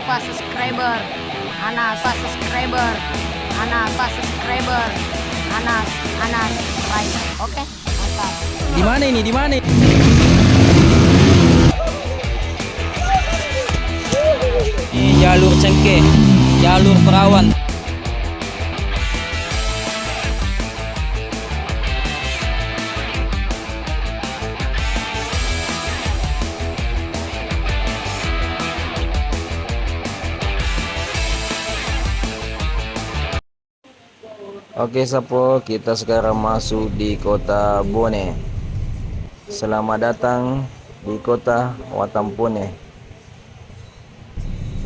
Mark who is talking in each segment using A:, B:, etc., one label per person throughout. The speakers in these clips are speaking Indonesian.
A: subscriber, Anas like. Oke, mantap.
B: Di mana ini? Di mana? Di jalur Cengkeh, jalur Perawan. Oke Sapo, kita sekarang masuk di kota Bone. Selamat datang di kota Watampone.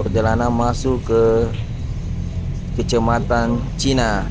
B: Perjalanan masuk ke Kecamatan Cina.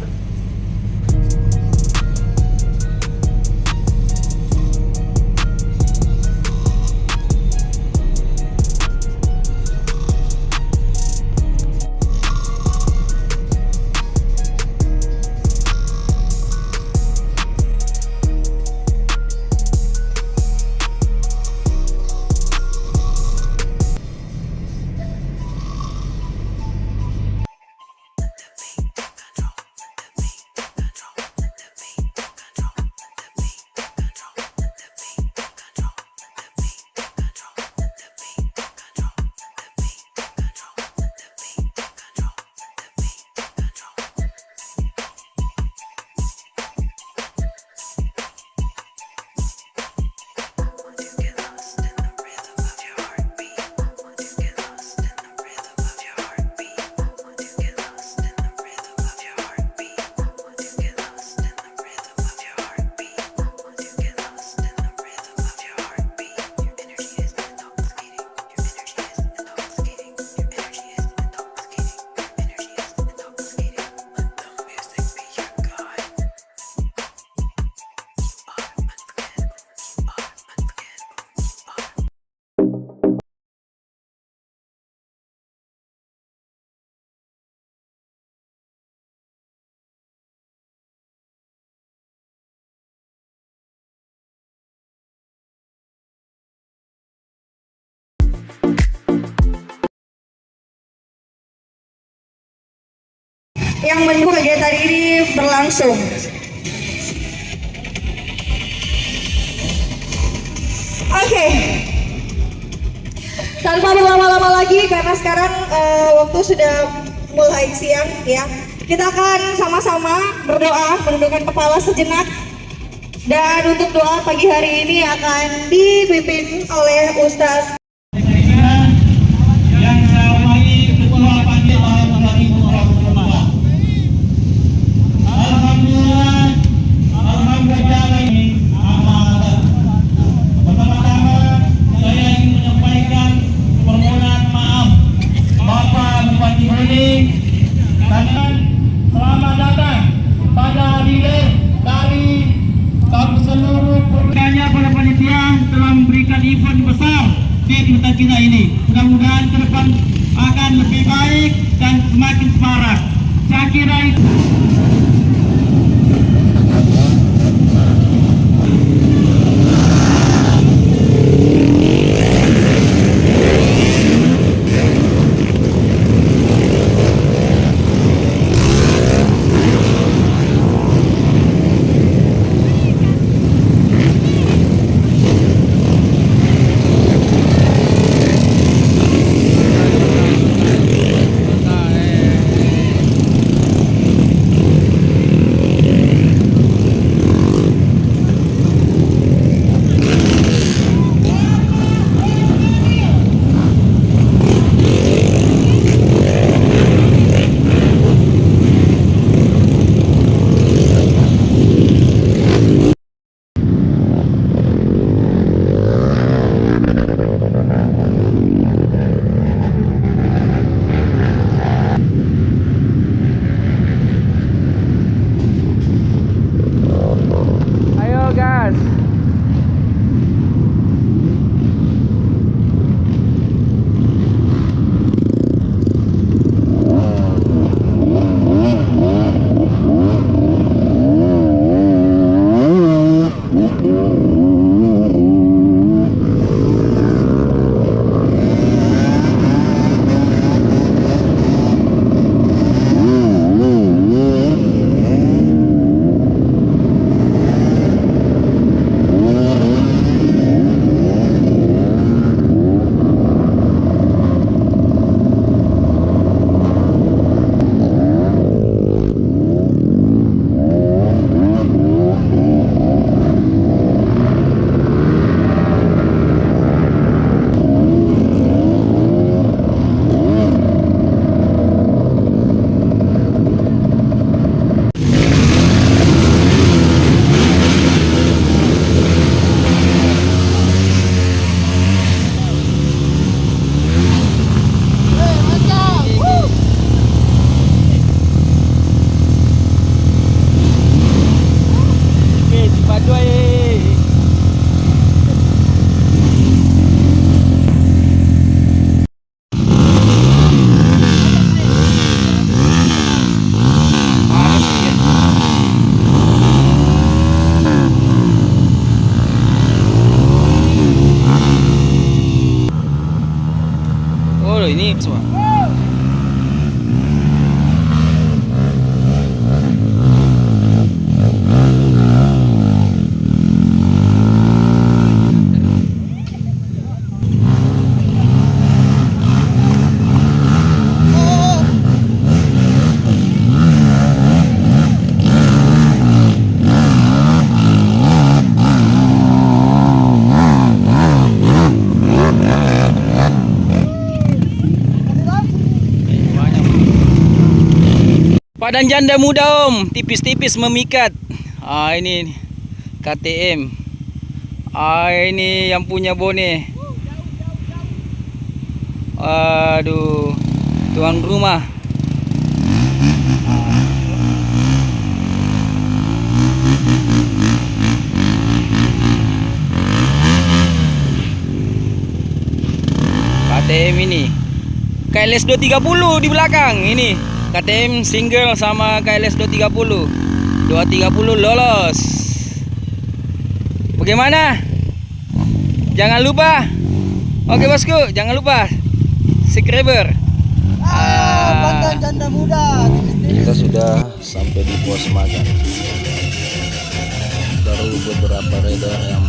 C: Yang mendukung kegiatan ini berlangsung. Oke. Tanpa berlama-lama lagi karena sekarang waktu sudah mulai siang ya. Kita akan sama-sama berdoa, menundukkan kepala sejenak. Dan untuk doa pagi hari ini akan dipimpin oleh Ustaz
D: yang saya hormati Ketua Panitia tahun 2022. Alhamdulillah ini amal. Pertama-tama saya ingin menyampaikan permohonan maaf Bapak Bupati Bone dan selamat datang pada leader dari seluruh perkanya para panitia telah memberikan event besar di kota kita ini. Mudah-mudahan ke depan akan lebih baik dan semakin semarak. Saya kira itu.
E: ini semua. Padan janda muda om, tipis-tipis memikat. Ini KTM. Ini yang punya Bone. Aduh, tuan rumah. KTM ini KLS 230 di belakang ini. KTM single sama KLS 230 lolos. Bagaimana? Jangan lupa. Oke bosku, jangan lupa subscriber.
F: Padan janda muda.
B: Kita sudah sampai di pos magang. Baru beberapa rider yang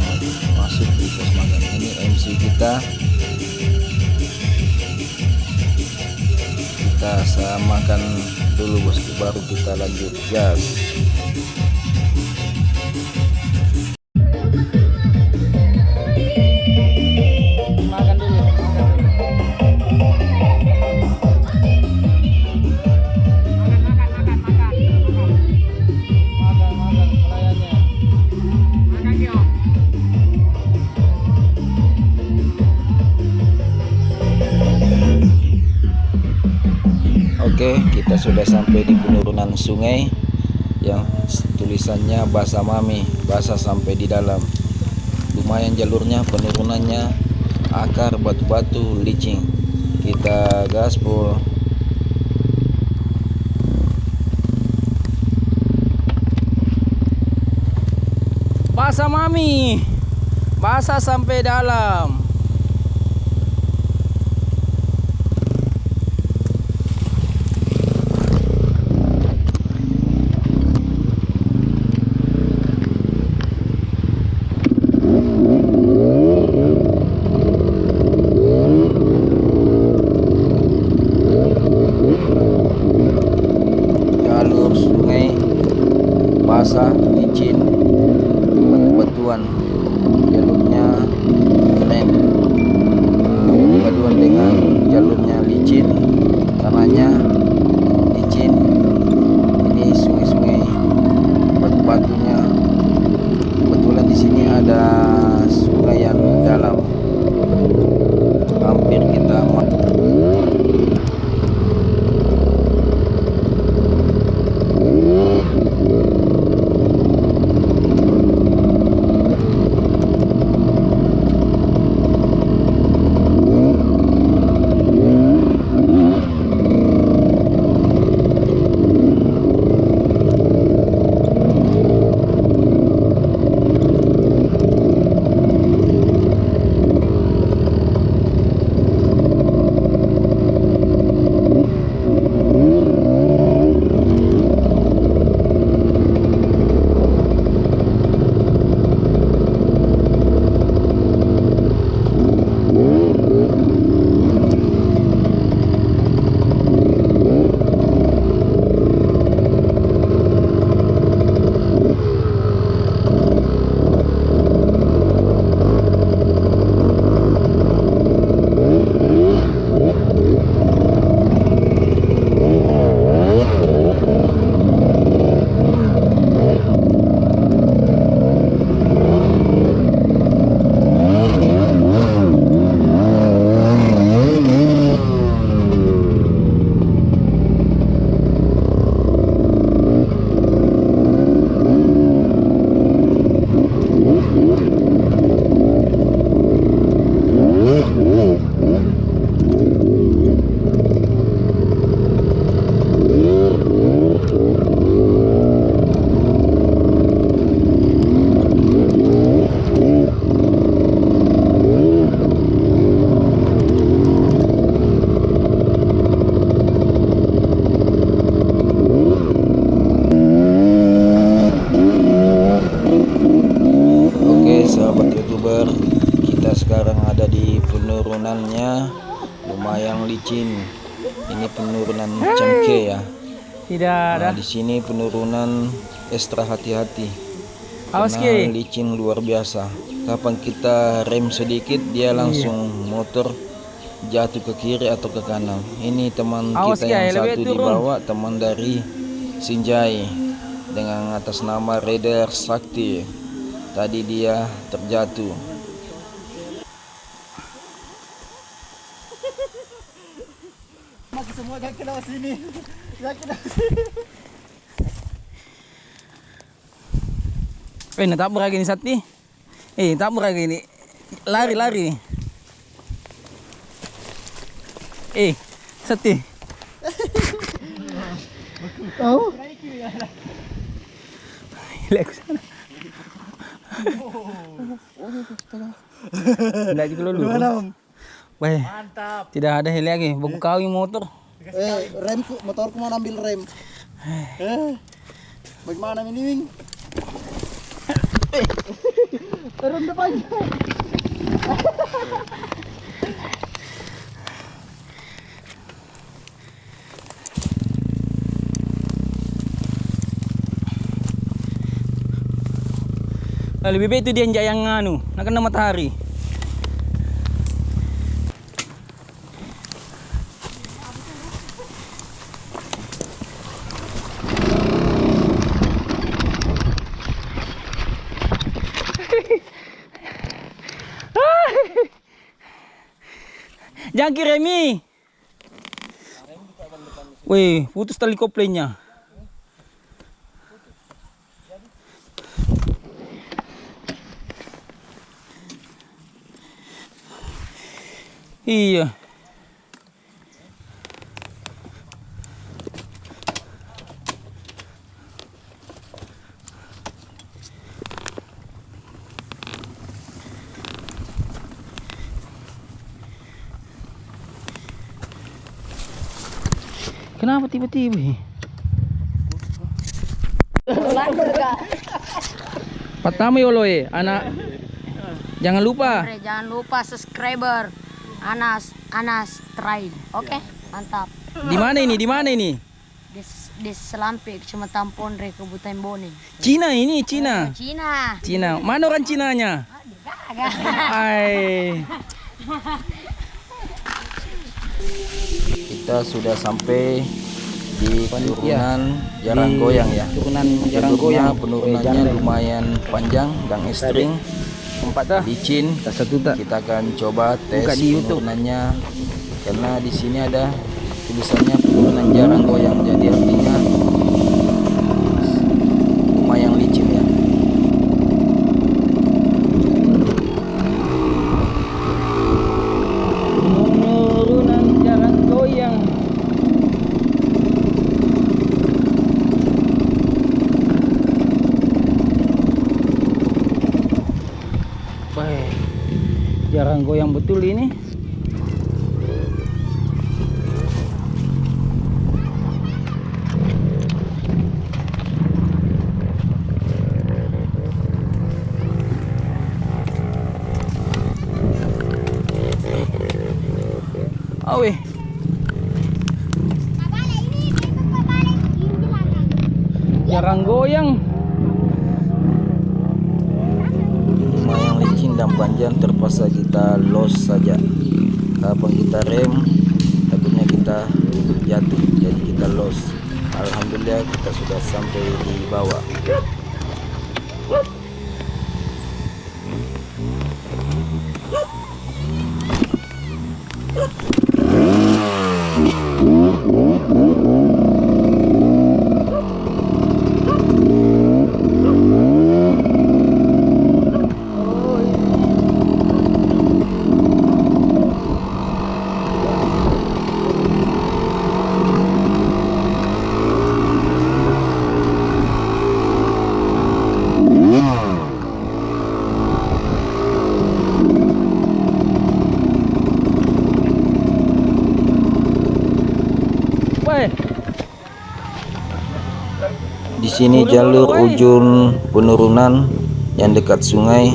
B: masuk di pos magang. Ini MC kita. Kita samakan dulu bosku, baru kita lanjut gas.
E: Makan dulu. Makan pelayannya.
B: Oke, kita sudah sampai di penurunan sungai yang tulisannya Basa Mami, basah sampai di dalam. Lumayan jalurnya, penurunannya akar, batu-batu, licin. Kita gaspol.
E: Basa Mami, basah sampai dalam.
B: Jalur sungai basah, licin, batu-batuan. Jalurnya keren. Paduan dengan jalurnya licin, tanahnya licin. Ini sungai-sungai, batu-batunya. Kebetulan di sini ada sungai yang dalam. Hampir kita sekarang ada di penurunannya, lumayan licin. Ini penurunan cengke ya.
E: Tidak ada.
B: Nah, di sini penurunan ekstra hati-hati.
E: Awas
B: Karena
E: Ki.
B: licin luar biasa. Kapan kita rem sedikit dia langsung motor jatuh ke kiri atau ke kanan. Ini teman
E: Awas,
B: kita
E: Ki,
B: yang
E: lebih
B: satu
E: turun.
B: dibawa, teman dari Sinjai dengan atas nama Raider Sakti. Tadi dia terjatuh.
F: Semua gak kena sini. Gak kena sini.
E: Natabrak ini Sati. Tabrak ini. Lari. Sati.
F: Oh.
E: Lihat ke sana. Tidak juga dulu. Wah, tidak ada heli lagi. Bagus kau yang motor.
F: Remku, motorku mau ambil rem. Bagaimana ini, Wing? Turun depan.
E: Lebih baik itu dia yang nak kena matahari. Jangkir Remi. Wih, putus tali koplenya. Iya. Kenapa tiba-tiba? Pertama yoloe, anak. Jangan lupa.
A: Jangan lupa subscriber Anas Trail. Oke, mantap.
E: Di mana ini?
A: Di Selampik, Kecamatan Pondre, Kabupaten Bone.
E: Cina ini, Cina.
A: Cina.
E: Mana orang Cinanya? Hai.
B: Kita sudah sampai di turunan jarang goyang ya.
E: Turunan jarang goyang.
B: Penurunannya lumayan panjang dan ekstrim,
E: Tempat dah.
B: licin.
E: Satu tak.
B: Kita akan coba tes
E: Buka di YouTube.
B: penurunannya karena di sini ada tulisannya penurunan jarang goyang. Jadi artinya lumayan licin ya.
E: Penurunan jarang goyang. Baik. Jarang goyang betul ini. Awe. Jarang goyang.
B: Lumayan licin dan panjang, terpaksa kita los saja. Kapan kita rem takutnya kita jatuh, jadi kita los. Alhamdulillah kita sudah sampai di bawah. Di sini jalur ujung penurunan yang dekat sungai.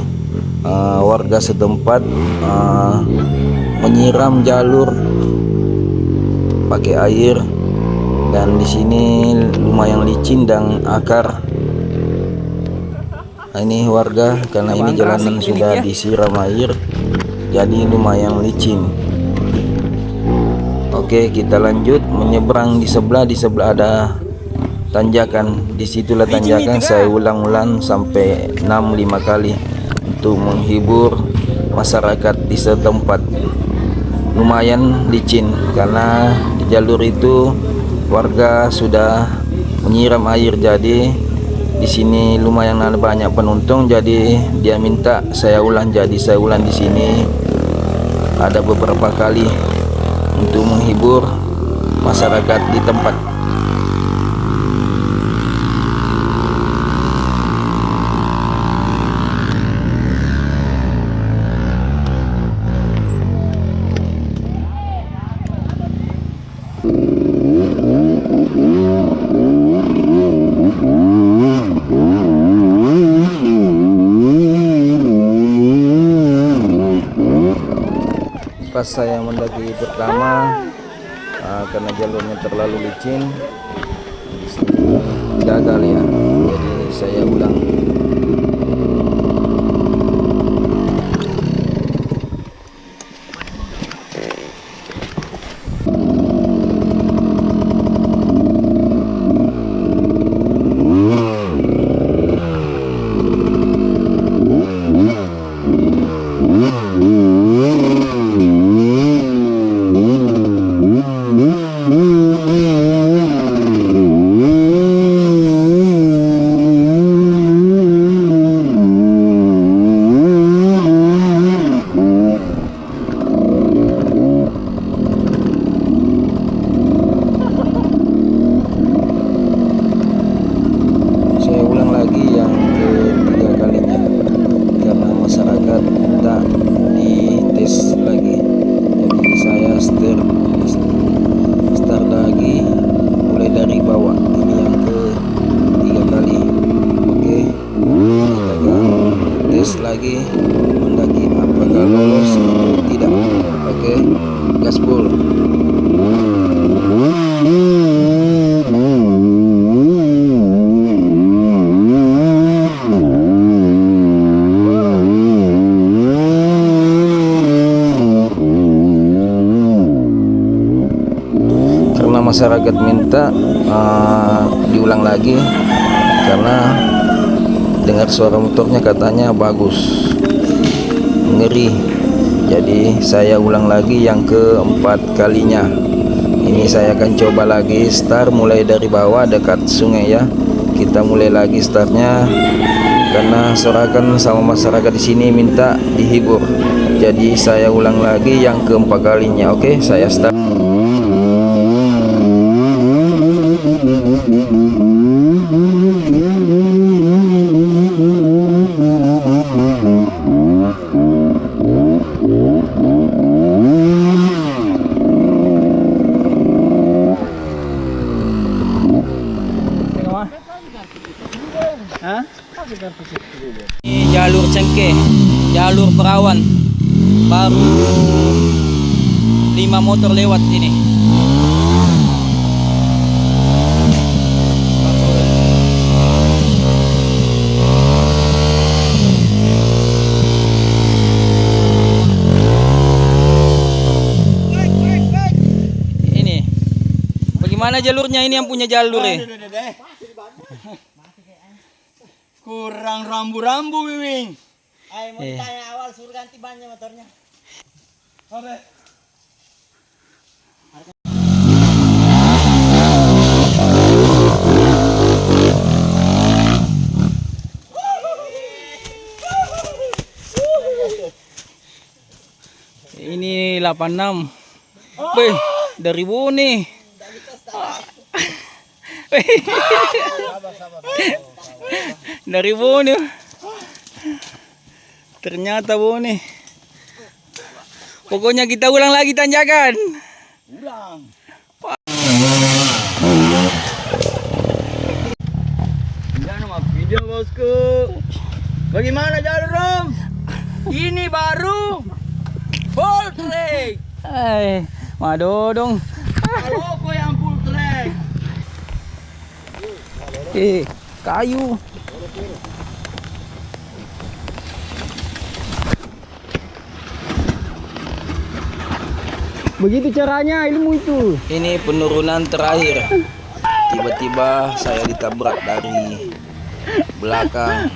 B: warga setempat menyiram jalur pakai air, dan di sini lumayan licin dan akar. Nah, ini warga karena ini jalanan sudah disiram air jadi lumayan licin. Oke, kita lanjut menyeberang. Di sebelah ada tanjakan. Disitulah tanjakan. Saya ulang-ulang sampai 6-5 kali untuk menghibur masyarakat di setempat. Lumayan licin karena di jalur itu warga sudah menyiram air, jadi di sini lumayan ada banyak penuntung, jadi dia minta saya ulang, jadi saya ulang di sini ada beberapa kali untuk menghibur masyarakat di tempat. Pas saya mendaki pertama, karena jalurnya terlalu licin, di sini gagal ya, jadi saya ulang. Saya ulang lagi yang ketiga kalinya karena masyarakat minta dites lagi, jadi saya start lagi mulai dari bawah. Ini yang ketiga kali. Oke, kita akan tes lagi mendaki apakah lolos atau tidak. Oke, gaspol. Karena masyarakat minta diulang lagi karena dengar suara motornya katanya bagus, ngeri, jadi saya ulang lagi yang keempat kalinya. Ini saya akan coba lagi start mulai dari bawah dekat sungai ya. Kita mulai lagi startnya karena sorakan sama masyarakat di sini minta dihibur, jadi saya ulang lagi yang keempat kalinya. Oke, saya start.
E: Ini jalur Cengkeh, jalur Perawan, baru 5 motor lewat ini. Ini bagaimana jalurnya, ini yang punya jalur ya?
F: Kurang rambu-rambu, Wiwing.
G: Ayo mau tanya awal suruh ganti bannya motornya.
E: Ini 86. Wih, dari Bone. Dari Bone. Ternyata Bone. Pokoknya kita ulang lagi tanjakan.
F: Ulang. Jangan nama video bosku. Bagaimana jalur Rom? Ini baru full track.
E: Madodong.
F: Kalau yang full track.
E: Kayu. Begitu caranya ilmu itu.
B: Ini penurunan terakhir. Tiba-tiba saya ditabrak dari belakang.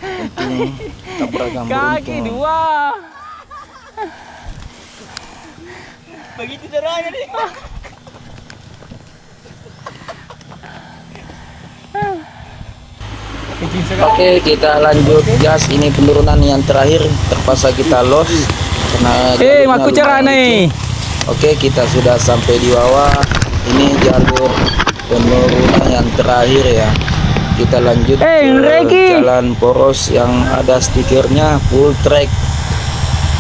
B: Untung tabrakan
E: Kaki
B: beruntung.
E: dua.
F: Begitu caranya nih.
B: Oke, kita lanjut gas. Ini penurunan yang terakhir. Terpaksa kita los karena jalurnya
E: Maku cara
B: lumayan
E: nih.
B: licin. Oke, kita sudah sampai di bawah. Ini jalur penurunan yang terakhir ya. Kita lanjut ke
E: Reki.
B: jalan poros yang ada stikernya full track.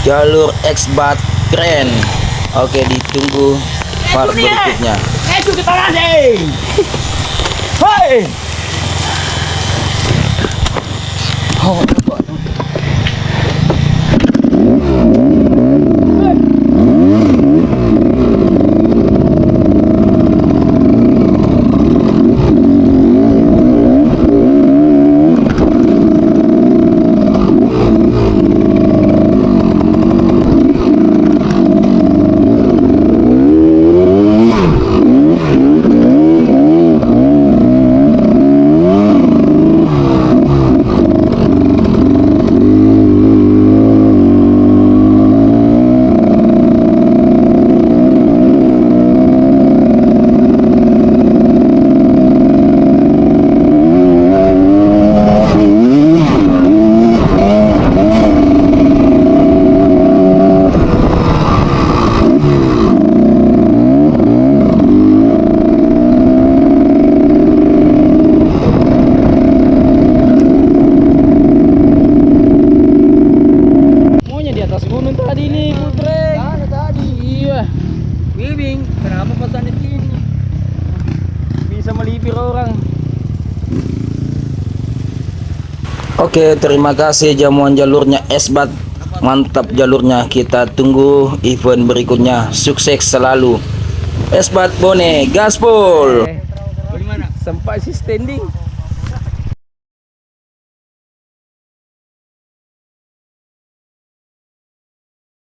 B: Jalur X-Bat keren. Oke, ditunggu part berikutnya.
F: Itu kita nih. Hei.
E: Maunya di atas gunung tadi nih, full track.
F: Tadi.
E: Iya.
F: Wibing, kenapa pesan di sini?
E: Bisa melipir orang.
B: Oke, terima kasih jamuan jalurnya X-Bat. Mantap jalurnya. Kita tunggu event berikutnya. Sukses selalu. X-Bat Bone, gaspol.
E: Bagaimana? Sampai si standing.